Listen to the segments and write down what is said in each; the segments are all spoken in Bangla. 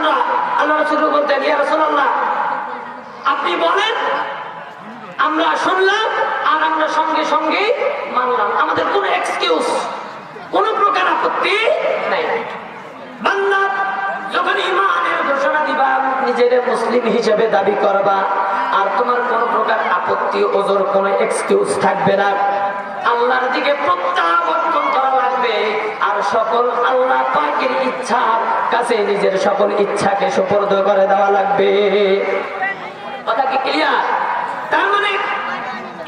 শয়তানরা আল্লাহ রাসূল বলতেন, ইয়া রাসূলুল্লাহ আপনি বলেন, আমরা শুনলাম আর আমরা সঙ্গে সঙ্গে মানলাম, আমাদের কোনো এক্সকিউজ, কোন প্রকার আপত্তি নাই। বান্দা যখন ঈমানের ঘোষণা দিবা, নিজের মুসলিম হিসেবে দাবি করবা, আর তোমার কোন প্রকার আপত্তি ওজোর কোন এক্সকিউজ থাকবে না। আল্লাহর দিকে প্রত্যাবর্তন করা লাগবে, আর সকল আল্লাহ পাকের ইচ্ছার কাছে নিজের সকল ইচ্ছাকে সুপর্দ করে দেওয়া লাগবে। কথা কি ক্লিয়ার? তার মানে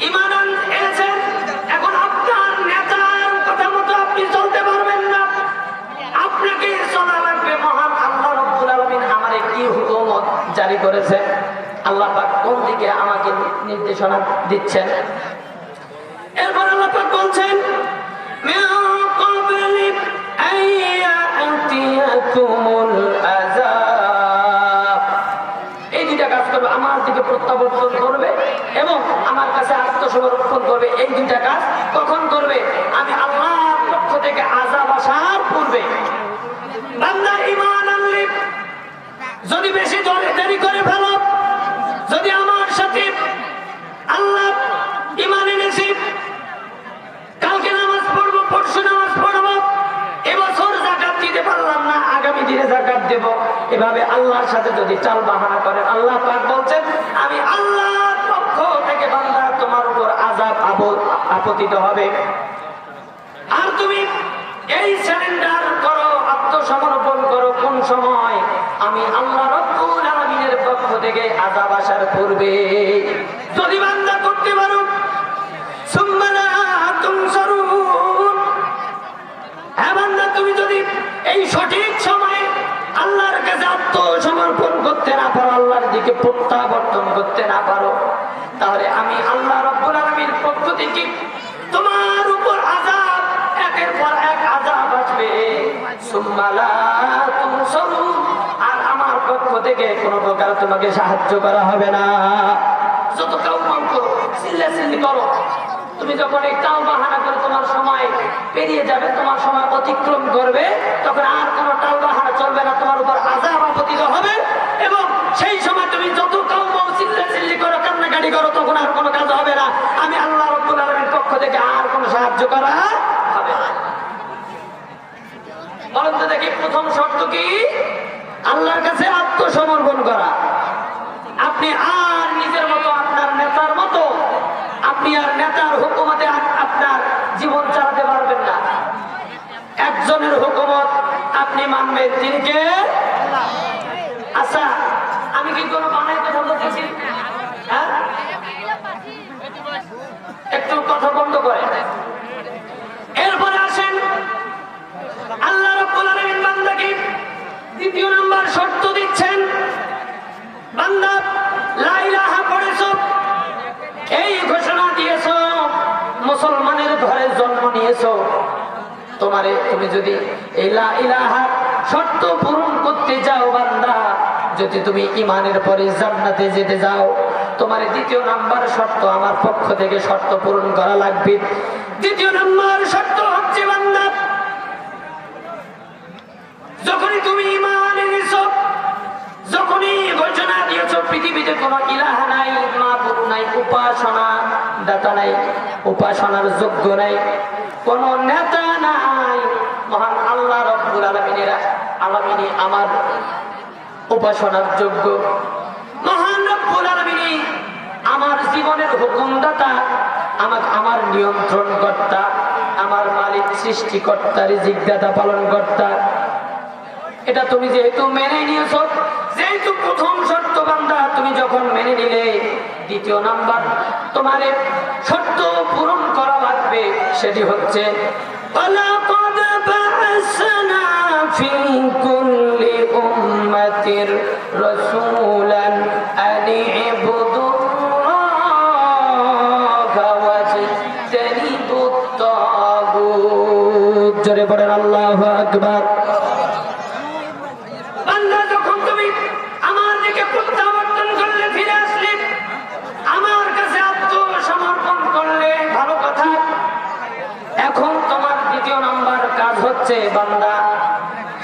ঈমান এনেছেন, এখন আপনার নেতার কথা মতো আপনি চলতে পারবেন না, আপনাকে চলা লাগবে মহান আল্লাহ রাব্বুল আলামিন আমারে কি হুকুম জারি করেছে, আল্লাহ পাক কোন দিকে আমাকে নির্দেশনা দিচ্ছেন। এরপর আল্লাহ পাক বলছেন, মিন ক্বাবলি আইয়াতিয়াকুমুল আযাব, এই দুইটা কাজ করবে, আমার দিকে প্রত্যাবর্তন করবে এবং আমার কাছে আত্মসমর্পণ করবে। এই দুইটা কাজ কখন করবে? আমি আল্লাহর পক্ষ থেকে আযাব আসার পূর্বে। বান্দা ঈমান আনলে যদি বেশি দেরি করে ফেলো, যদি আমার সাথে আল্লাহ ঈমান এনেছি, কালকে নামাজ পড়বো, পরশু নামাজ পড়বো, এবছর যাকাত দিতে পারলাম না, আগামী দিনে যাকাত দেব, এভাবে আল্লাহর সাথে যদি চাল বাহানা করে, আল্লাহ পাক বলছেন আমি আল্লাহর পক্ষ থেকে বান্দা তোমার উপর আযাব আপতিত হবে। আর তুমি এই সারেন্ডার করো, আত্মসমর্পণ করো কোন সময়? আমি আল্লাহ রাব্বুল আলামিনের পক্ষ থেকে আযাব আসার পূর্বে। যদি বান্দা করতে পারো, সুম্মা লা তুনসারুন, হ্যাঁ বান্দা তুমি যদি এই সঠিক সময়ে আল্লাহর কাছে আত্মসমর্পণ করতে না পারো, আল্লাহর দিকে প্রত্যাবর্তন করতে না পারো, তাহলে আমি আল্লাহ রাব্বুল আলামিনের পক্ষ থেকে তোমার উপর আযাব, একের পর এক আযাব আসবে। সুম্মা লা তুনসারুন, আর আমার পক্ষ থেকে কোনো প্রকার তোমাকে সাহায্য করা হবে না। যত কাউমান করো, চিল্লাচিল্লি করো, তুমি যখন এই টাল বাহানা করে তোমার সময় পেরিয়ে যাবে, তোমার সময় অতিক্রম করবে, তখন আর কোনো টাল বাহানা চলবে না, তোমার উপর আযাব আপতিত হবে। এবং সেই সময় তুমি যত কাউমান চিল্লাচিল্লি করো, কান্নাকাটি করো, তখন আর কোনো কাজ হবে না, আমি আল্লাহ রাব্বুল আলামিনের পক্ষ থেকে আর কোনো সাহায্য করা হবে না। বলেন তো দেখি, প্রথম শর্ত কি? আল্লাহর কাছে আত্মসমর্পণ করা। আপনি আর নিজের মতো, আপনার নেতার মতো, আপনি আর নেতার হুকুমতে আপনার জীবন চালাতে পারবেন না। একজনের হুকুমত আপনি মানবেন, তিনি কে? আচ্ছা, আমি কি কোনো বানাই কথা বলতেছি? হ্যাঁ, একটু কথা বন্ধ করে। এরপরে আসেন, আল্লাহ রাব্বুল আলামিন বান্দাকে দ্বিতীয় নাম্বার শর্ত দিচ্ছেন, বান্দা লা ইলাহা পড়েছো, এই ঘোষণা দিয়েছো, মুসলমানের ঘরে জন্ম নিয়েছো, তুমি যদি এই লা ইলাহা শর্ত পূরণ করতে যাও বান্দা, যদি তুমি ঈমানের পরে জান্নাতে যেতে যাও, তোমার দ্বিতীয় নাম্বার শর্ত আমার পক্ষ থেকে শর্ত পূরণ করা লাগবে। দ্বিতীয় নাম্বার শর্ত হচ্ছে বান্দা, যখনই তুমি ঈমান এনেছো, যখনই ঘোষণা দিয়েছো পৃথিবীতে কোনো ইলাহা নাই, মাবুদ নাই, উপাসনা দাতা নাই, উপাসনার যোগ্য নাই, কোন নেতা নাই, মহান আল্লাহ রাব্বুল আলামিনই আমার উপাসনার যোগ্য, মহান রাব্বুল আলামিনই আমার জীবনের হুকুমদাতা, আমার নিয়ন্ত্রণ কর্তা, আমার মালিক, সৃষ্টিকর্তা, রিজিক দাতা, পালন কর্তা। এটা তুমি যেহেতু মেনে নিয়েছো, যেহেতু প্রথম শর্ত বান্দা তুমি যখন মেনে নিলে, দ্বিতীয় নাম্বার তোমার শর্ত পূরণ করা লাগবে, সেটি হচ্ছে ওয়ালাকাদ বা'আসনা ফি কুল্লি উম্মাতির রাসূলান আন ইবুদুল্লাহা ওয়াজতানিবুত তাগুত। জোরে বলেন আল্লাহু আকবার। বান্দা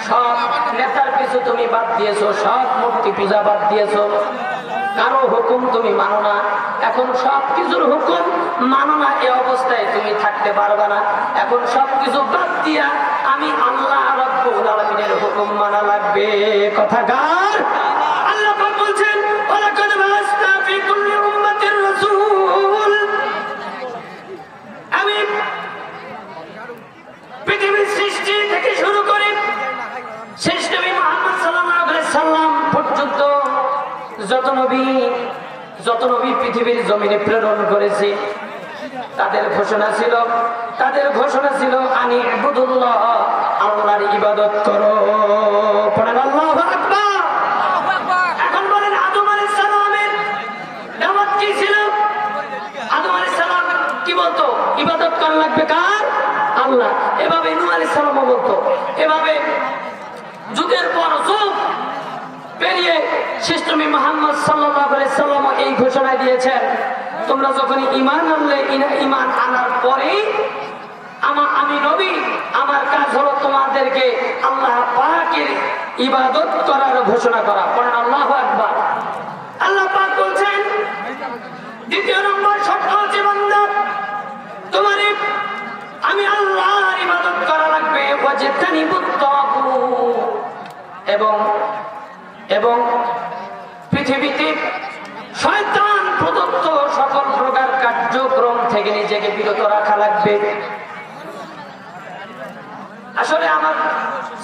সব নেতার কিছু তুমি বাদ দিয়েছো, সব মূর্তি পূজা বাদ দিয়েছো, কারো হুকুম তুমি মানো না। এখন সব কিছুর হুকুম মানো না, এই অবস্থায় তুমি থাকতে পারবে না। এখন সবকিছু বাদ দিয়া আমি আল্লাহ রাব্বুল আলামিনের হুকুম মানা লাগবে। কথাকার আল্লাহ পাক বলছেন, ওয়ালাকাদ বাসনা ফি কুল্লি উম্মাতির রাসূল, আমি পৃথিবীর সৃষ্টি থেকে শুরু করে শেষ নবী মুহাম্মদ সাল্লাল্লাহু আলাইহি সাল্লাম পর্যন্ত যত নবী পৃথিবীর জমিনে প্রেরণ করেছে, তাদের ঘোষণা ছিল আনি ইবুদুল্লাহ, আল্লাহর ইবাদত করো। পড়েন আল্লাহু আকবার। এখন বলেন আদম আলাইহিস সালামের দাওয়াত কি ছিল? আদম আলাইহিস সালাম কি বলতো? ইবাদত করা লাগবে কার? আল্লাহ। এভাবে নূহ আলাইহিস সালামও বলতো। এভাবে যুগের পর যুগ পেরিয়ে শেষ নবী মুহাম্মদ সাল্লাল্লাহু আলাইহি সাল্লাম এই ঘোষণা দিয়েছেন, তোমরা যখন ঈমান আনলে, ঈমান আনার পরে আমি নবী, আমার কাজ হলো তোমাদেরকে আল্লাহ পাকের ইবাদত করার ঘোষণা করা। পড়েন আল্লাহু আকবার। আল্লাহ পাক বলছেন দ্বিতীয় নম্বর শর্ত হচ্ছে, বান্দা তোমার আমি আল্লাহর ইবাদত করা লাগবে, ওয়াজতানিবুত তাগুত, এবং পৃথিবীতে শয়তান প্রদত্ত সকল প্রকার কার্যক্রম থেকে নিজেকে বিরত রাখা লাগবে। আসলে আমার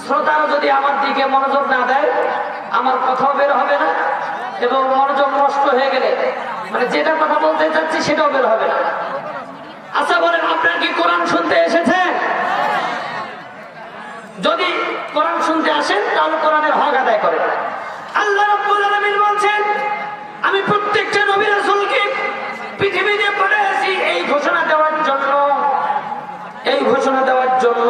শ্রোতারা যদি আমার দিকে মনোযোগ না দেয়, আমার কথাও বের হবে না, এবং মনোযোগ নষ্ট হয়ে গেলে মানে যেটা কথা বলতে চাচ্ছি সেটাও বের হবে না। আচ্ছা বলেন, আপনারা কি কোরআন শুনতে এসেছেন? যদি কোরআন শুনতে আসেন তাহলে কোরআনের হক আদায় করেন। আল্লাহ রাব্বুল আলামিন বলছেন, আমি প্রত্যেকটা নবী রাসূলকে পৃথিবীতে পাঠিয়েছি এই ঘোষণা দেওয়ার জন্য